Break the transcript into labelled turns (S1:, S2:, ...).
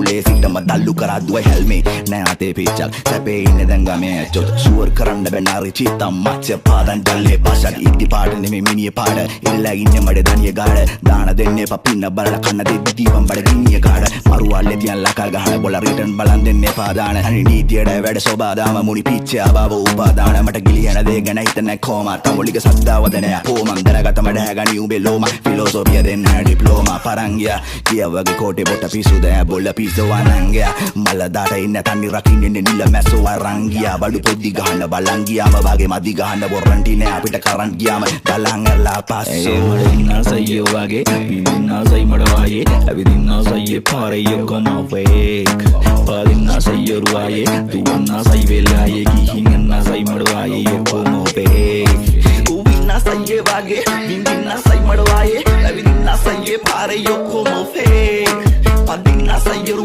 S1: මුල්ලේ සිටම දල්ලු කරා දුව හැල්මේ නෑ අතේ පිච්චක් සැපේ ඉන්නේ දැන් ගමේ ඇච්චොත් ෂුවර් කරන්න බැනාරි චිත්තම් මච්ච පාදන් ජල්ලේ පාෂක් ඉක්ටි පාට නෙමෙයි මිනිය පාඩ ඉල්ලා ඉන්නේ මඩ දනිය ගාඩ දාන දෙන්නේ පපින්න බලලා කන්න දෙද්දි දීපම් බඩ ගිනිය ගාඩ මරුවල්ලේ තියන් ලකල් ගහන බොල රිටර්න් බලන් දෙන්නේ පාදාන හරි නීතියට වැඩ සෝබාදාම මුනි පිච්චේ ආවව උපාදාන මට ගිලියන දේ ගැන හිතන්නේ කොහොම තමුලික සද්දාවද නෑ කොහොමන් දැනගත මඩ හැගනි උඹේ ලෝම ෆිලොසොෆිය දෙන්න ඩිප්ලෝමා පරංගියා කියවගේ කෝටේ බොට පිසු දෑ බොල පිසු වනංගියා මල දාට ඉන්න තන්නි රකින්නේ නිල මැස්සෝ අරංගියා බඩු පොඩි ගහන්න බලන් ගියාම වගේ මදි ගහන්න වොරන්ටි නෑ අපිට කරන් ගියාම බලන් ඇරලා පස්සෝ ඉන්න සයියෝ වගේ ඉන්න සයි මඩ වායේ ඇවිදින්න සයියේ පාරේ කොම වේක් පාදින්න සයියෝ රුවායේ දුවන්න සයි වෙලායේ ගිහින් යන්න සයි මඩ වායේ කොම වේක් උවින්න සයියේ වගේ විඳින්න සයි මඩ වායේ ඇවිදින්න සයියේ පාරේ කොම වේක් පාදින්න සයියෝ